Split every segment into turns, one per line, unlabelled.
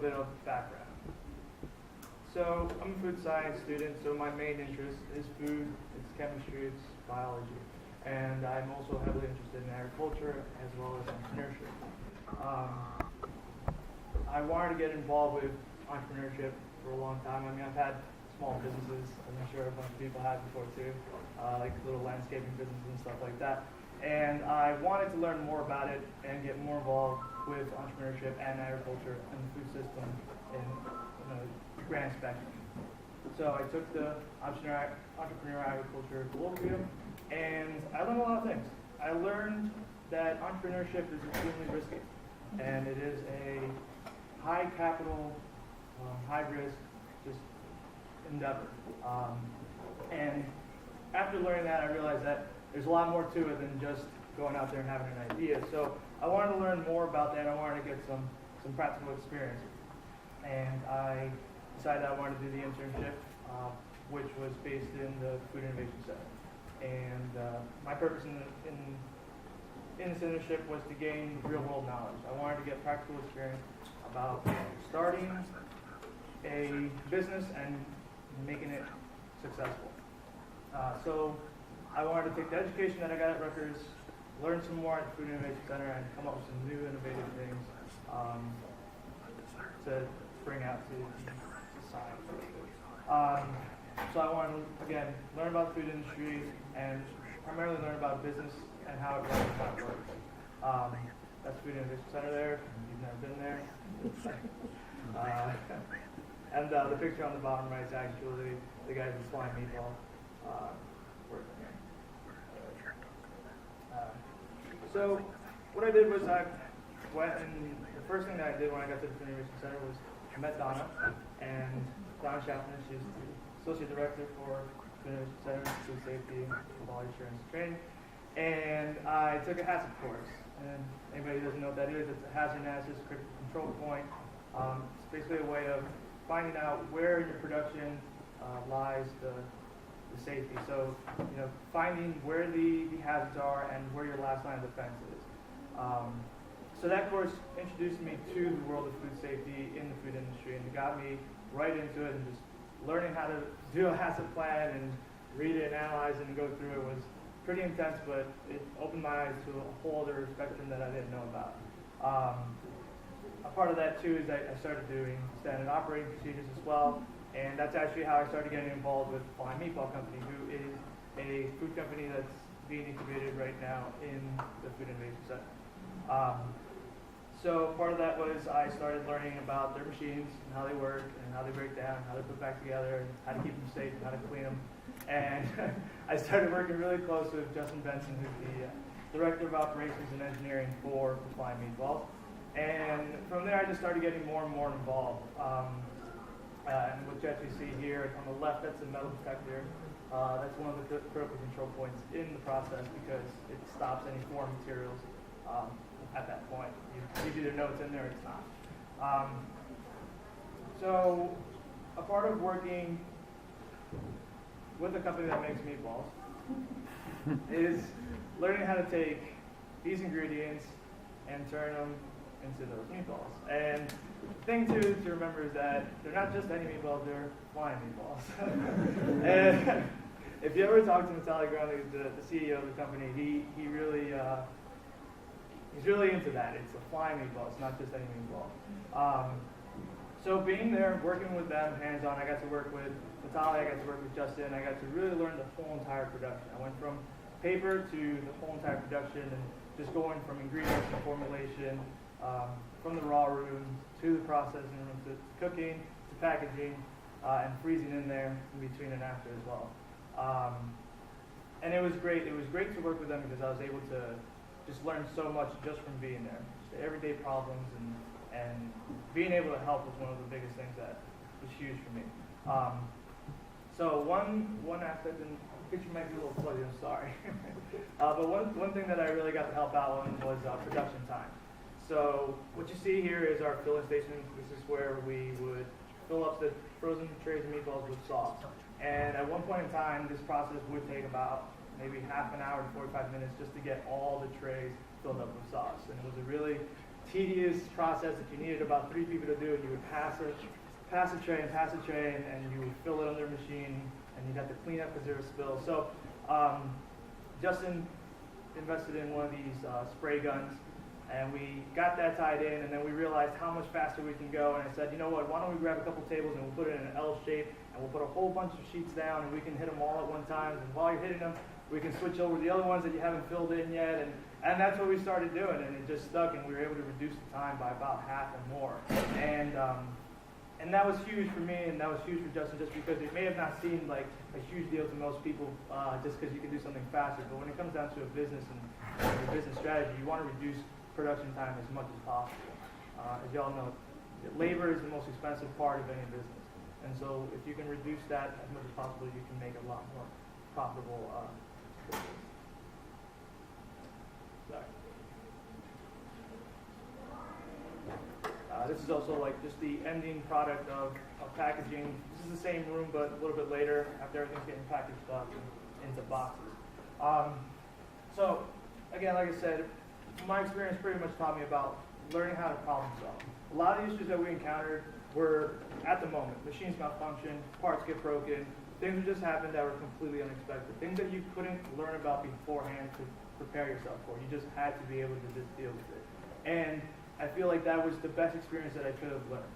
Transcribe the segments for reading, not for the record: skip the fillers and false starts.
bit of background. So I'm a food science student, so my main interest is food, it's chemistry, it's biology. And I'm also heavily interested in agriculture as well as entrepreneurship. I wanted to get involved with entrepreneurship for a long time. I mean, I've had small businesses, as I'm sure a bunch of people have before too, like little landscaping businesses and stuff like that. And I wanted to learn more about it and get more involved with entrepreneurship and agriculture and the food system in a grand spectrum. So I took the Entrepreneurial Agriculture Colloquium, and I learned a lot of things. I learned that entrepreneurship is extremely risky, and it is a high capital, high risk, just endeavor. And after learning that, I realized that there's a lot more to it than just going out there and having an idea. So I wanted to learn more about that. I wanted to get some practical experience. And I decided I wanted to do the internship, which was based in the Food Innovation Center. And my purpose in this internship was to gain real-world knowledge. I wanted to get practical experience about starting a business and making it successful. So I wanted to take the education that I got at Rutgers, learn some more at the Food Innovation Center, and come up with some new innovative things to bring out to society. So I wanted to, again, learn about the food industry and primarily learn about business and how it runs and how it works. That's the Food Innovation Center there, if you've never been there. And the picture on the bottom right is actually the guy who's flying meatball working here. So what I did was I went, and the first thing that I did when I got to the Food Innovation Center was I met Donna, and Donna Schaffner, she's the Associate Director for Food Innovation Center, Food Safety, Quality Assurance Training, and I took a HACCP course. And anybody who doesn't know what that is, it's a hazard analysis critical control point. It's basically a way of finding out where in your production lies the safety. So, finding where the hazards are and where your last line of defense is. So that course introduced me to the world of food safety in the food industry, and it got me right into it, and just learning how to do a hazard plan and read it and analyze it and go through it was pretty intense, but it opened my eyes to a whole other spectrum that I didn't know about. A part of that too is I started doing standard operating procedures as well, and that's actually how I started getting involved with Flying Meatball Company, who is a food company that's being incubated right now in the Food Innovation Center. So part of that was I started learning about their machines and how they work and how they break down, how they put back together, and how to keep them safe and how to clean them. And I started working really close with Justin Benson, who's the Director of Operations and Engineering for Flying Meatballs. And from there, I just started getting more and more involved. And what you actually see here on the left, that's a metal detector. That's one of the critical control points in the process because it stops any foreign materials at that point. You either know it's in there or it's not. So a part of working with a company that makes meatballs is learning how to take these ingredients and turn them into those meatballs. And the thing too to remember is that they're not just any meatballs, they're flying meatballs. And if you ever talk to Natalia Grande, the CEO of the company, he really he's really into that. It's a flying meatball, it's not just any meatball. So being there, working with them hands-on, I got to work with Natalia, I got to work with Justin, I got to really learn the whole entire production. I went from paper to the whole entire production and just going from ingredients to formulation, from the raw room to the processing room to cooking to packaging and freezing in there in between and after as well. And it was great. It was great to work with them because I was able to just learn so much just from being there. Just the everyday problems and being able to help was one of the biggest things that was huge for me. So one aspect, and the picture might be a little fuzzy, I'm sorry. But one thing that I really got to help out on was production time. So what you see here is our filling station. This is where we would fill up the frozen trays of meatballs with sauce. And at one point in time, this process would take about maybe half an hour to 45 minutes just to get all the trays filled up with sauce. And it was a really tedious process that you needed about 3 people to do, and you would pass a tray, and you would fill it under a machine, and you'd have to clean up because there was spills. So Justin invested in one of these spray guns, and we got that tied in, and then we realized how much faster we can go, and I said, you know what, why don't we grab a couple tables and we'll put it in an L shape, and we'll put a whole bunch of sheets down, and we can hit them all at one time, and while you're hitting them, we can switch over the other ones that you haven't filled in yet, and that's what we started doing, and it just stuck, and we were able to reduce the time by about half or more. And that was huge for me, and that was huge for Justin, just because it may have not seemed like a huge deal to most people, just because you can do something faster. But when it comes down to a business and your business strategy, you want to reduce production time as much as possible. As y'all know, labor is the most expensive part of any business, and so if you can reduce that as much as possible, you can make a lot more profitable business. Sorry. This is also like just the ending product of packaging. This is the same room, but a little bit later after everything's getting packaged up into boxes. So again, like I said, my experience pretty much taught me about learning how to problem solve. A lot of the issues that we encountered were at the moment. Machines malfunction, parts get broken, things that just happened that were completely unexpected. Things that you couldn't learn about beforehand to prepare yourself for. You just had to be able to just deal with it. And I feel like that was the best experience that I could have learned.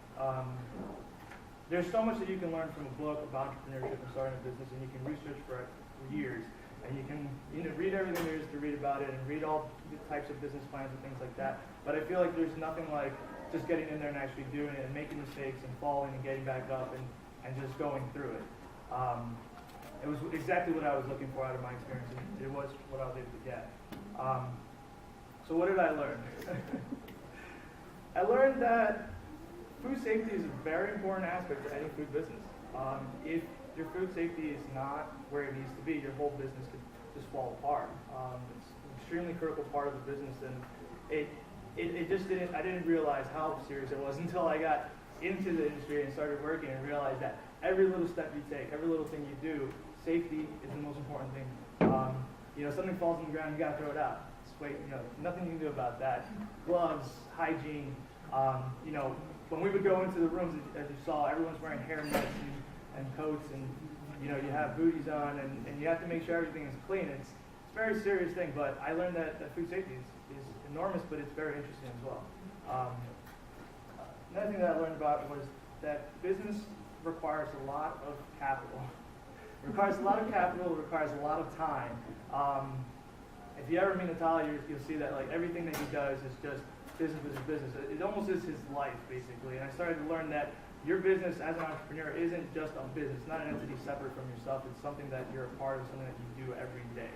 There's so much that you can learn from a book about entrepreneurship and starting a business, and you can research for years, and you can read everything there is to read about it, and read all the types of business plans and things like that. But I feel like there's nothing like just getting in there and actually doing it and making mistakes and falling and getting back up and just going through it. It was exactly what I was looking for out of my experience, and it was what I was able to get. So what did I learn? I learned that food safety is a very important aspect to any food business. If your food safety is not where it needs to be, your whole business could just fall apart. It's an extremely critical part of the business, and I didn't realize how serious it was until I got into the industry and started working and realized that every little step you take, every little thing you do, safety is the most important thing. Something falls on the ground, you gotta throw it out. Nothing you can do about that. Gloves, hygiene. When we would go into the rooms, as you saw, everyone's wearing hairnets and coats, and you have booties on, and you have to make sure everything is clean. It's a very serious thing, but I learned that food safety is enormous, but it's very interesting as well. Another thing that I learned about was that business requires a lot of capital. It requires a lot of capital, it requires a lot of time. If you ever meet Natalia, you'll see that like everything that he does is just business. It almost is his life, basically. And I started to learn that your business as an entrepreneur isn't just a business, it's not an entity separate from yourself. It's something that you're a part of, something that you do every day.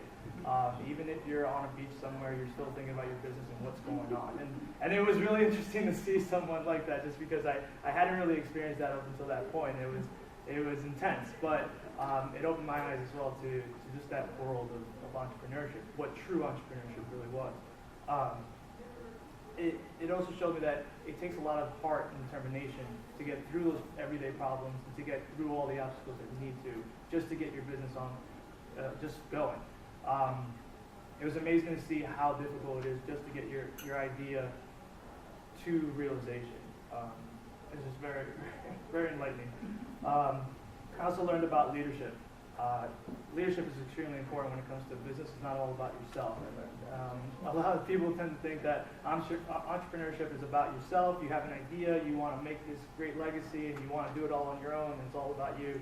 Even if you're on a beach somewhere, you're still thinking about your business and what's going on. And it was really interesting to see someone like that, just because I hadn't really experienced that up until that point. It was intense, but it opened my eyes as well to just that world of entrepreneurship, what true entrepreneurship really was. It also showed me that it takes a lot of heart and determination to get through those everyday problems and to get through all the obstacles that you need to, just to get your business on, just going. It was amazing to see how difficult it is just to get your idea to realization. It's just very, very enlightening. I also learned about leadership. Leadership is extremely important when it comes to business. It's not all about yourself. A lot of people tend to think that entrepreneurship is about yourself. You have an idea, you want to make this great legacy, and you want to do it all on your own, and it's all about you.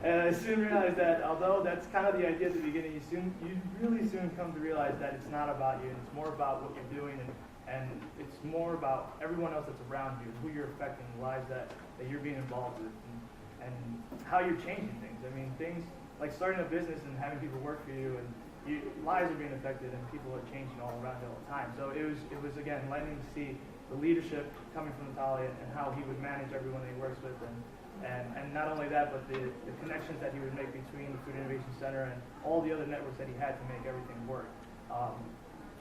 And I soon realized that although that's kind of the idea at the beginning, you really soon come to realize that it's not about you, and it's more about what you're doing, and it's more about everyone else that's around you, who you're affecting, the lives that you're being involved with, and how you're changing things. I mean, things like starting a business and having people work for you, and lives are being affected, and people are changing all around you all the time. So it was again enlightening to see the leadership coming from Natalia and how he would manage everyone that he works with, and not only that, but the connections that he would make between the Food Innovation Center and all the other networks that he had to make everything work.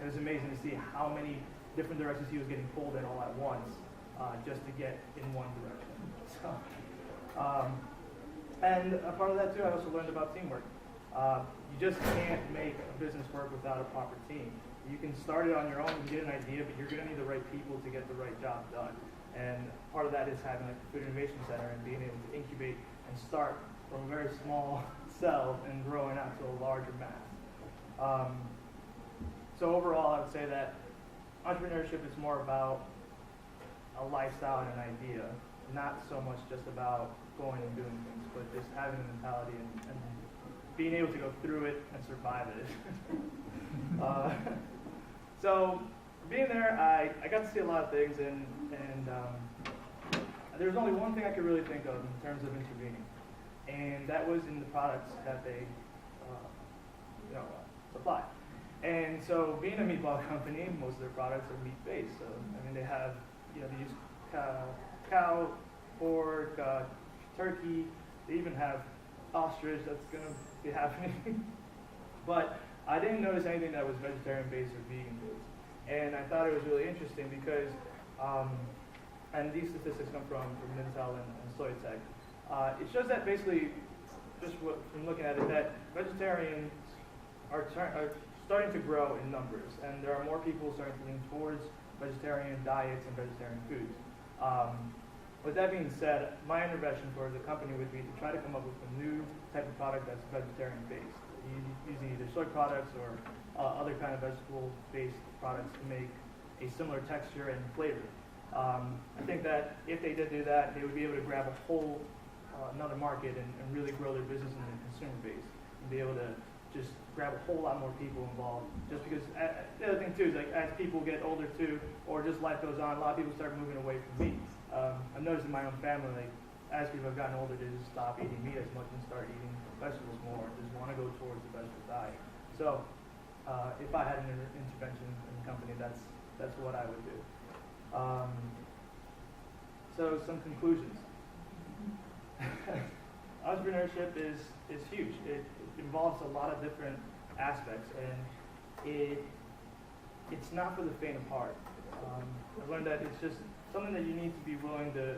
It was amazing to see how many different directions he was getting pulled in all at once, just to get in one direction. So, and a part of that too, I also learned about teamwork. You just can't make a business work without a proper team. You can start it on your own and get an idea, but you're going to need the right people to get the right job done. And part of that is having like the Food Innovation Center and being able to incubate and start from a very small cell and growing out to a larger mass. So overall, I would say that entrepreneurship is more about a lifestyle and an idea, not so much just about going and doing things, but just having a mentality and being able to go through it and survive it. So being there, I got to see a lot of things, and there's only one thing I could really think of in terms of intervening, and that was in the products that they supply. And so being a meatball company, most of their products are meat-based. So I mean, they have, they use cow, pork, turkey. They even have ostrich. That's going to be happening. But I didn't notice anything that was vegetarian-based or vegan-based. And I thought it was really interesting because, and these statistics come from Mintel and Soytech. It shows that basically, from looking at it, that vegetarians are starting to grow in numbers, and there are more people starting to lean towards vegetarian diets and vegetarian foods. With that being said, my intervention for the company would be to try to come up with a new type of product that's vegetarian-based, using either soy products or other kind of vegetable-based products to make a similar texture and flavor. I think that if they did do that, they would be able to grab a whole another market and really grow their business in the consumer base and be able to just grab a whole lot more people involved. Just because the other thing too is like as people get older too, or just life goes on, a lot of people start moving away from meat. I've noticed in my own family, like as people have gotten older, they just stop eating meat as much and start eating vegetables more. Just want to go towards the vegetable diet. So if I had an intervention in the company, that's what I would do. So some conclusions. Entrepreneurship is huge. It involves a lot of different aspects, and it's not for the faint of heart. I've learned that it's just something that you need to be willing to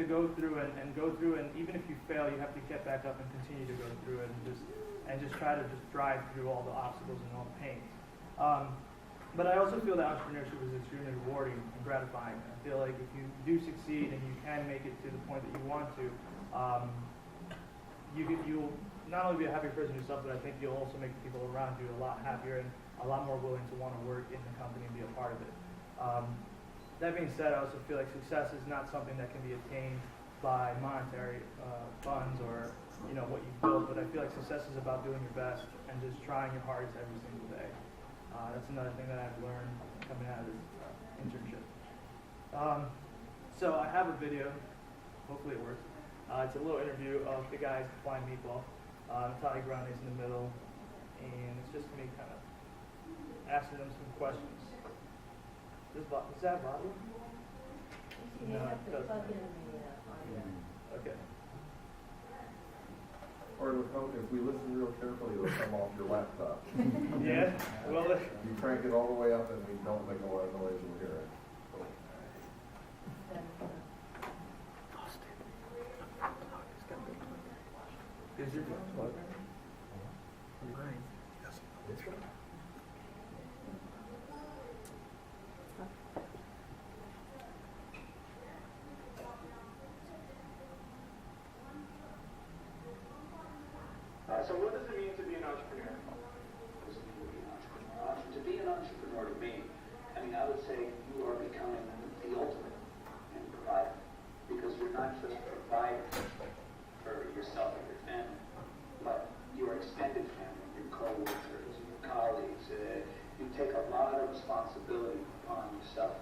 go through and go through, and even if you fail, you have to get back up and continue to go through it and just try to just drive through all the obstacles and all the pains. But I also feel that entrepreneurship is extremely rewarding and gratifying. I feel like if you do succeed and you can make it to the point that you want to, you'll not only be a happy person yourself, but I think you'll also make the people around you a lot happier and a lot more willing to want to work in the company and be a part of it. That being said, I also feel like success is not something that can be attained by monetary funds or what you've built, but I feel like success is about doing your best and just trying your hardest every single day. That's another thing that I've learned coming out of this internship. So I have a video, hopefully it works. It's a little interview of the guys flying meatball. Natalia Grande's in the middle, and it's just me kind of asking them some questions. Is that volume? No, it doesn't. Okay.
Or if we listen real carefully, it'll come off your laptop.
Yeah? Well,
you crank it all the way up and we don't make a lot of noise, we'll hear it.
Is your phone plugged? Mine. Yes. This one? So what does it mean to be an entrepreneur?
What does it mean to be an entrepreneur? To be an entrepreneur to me, I would say you are becoming the ultimate in provider, because you're not just providing for yourself and your family, but your extended family, your co-workers, your colleagues. You take a lot of responsibility upon yourself.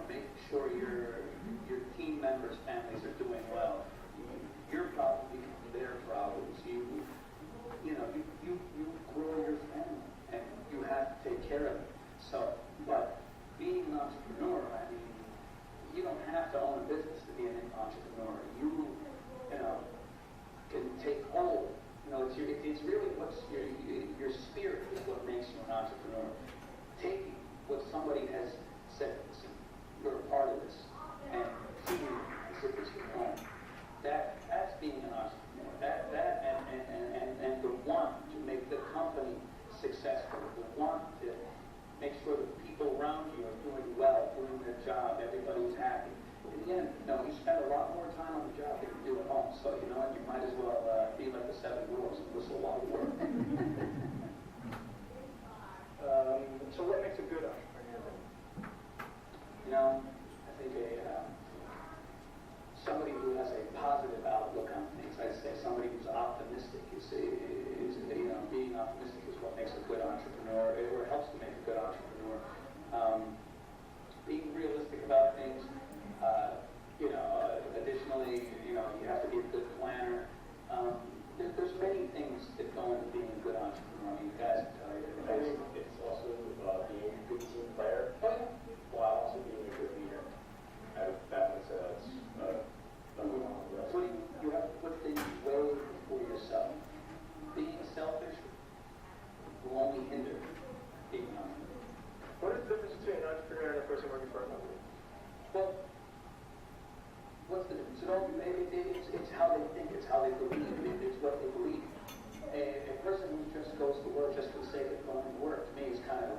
Making sure your team members' families are doing well. Your problem becomes their problems. You grow your family, and you have to take care of it. So, but being an entrepreneur, you don't have to own a business to be an entrepreneur. You can take hold. It's really what's your spirit is what makes you an entrepreneur. Taking what somebody has said, you're a part of this, and seeing it as if it's your own. That's being an entrepreneur. And the one to make the company successful, the one to everybody was happy. In the end, no, you spend a lot more time on the job than you do at home. So you know what? You might as well be like the 7 dwarfs and whistle while you work.
So what makes a good entrepreneur?
You know, I think somebody who has a positive outlook on things. I'd say somebody who's optimistic. Being optimistic is what makes a good entrepreneur, or helps to make a good entrepreneur. Being realistic about things. Additionally, you have to be a good planner. There's many things that go into being a good entrepreneur. I mean, you guys can tell you.
I think it's also being a good team player, while also being a good leader. That's number one on the list.
You have to put things way before yourself. Being selfish will only hinder being an entrepreneur.
What is the difference between an entrepreneur and a person working for a company?
Well, what's the difference? It's how they think, it's how they believe, it's what they believe. A person who just goes to work just for the sake of going to work, to me, is kind of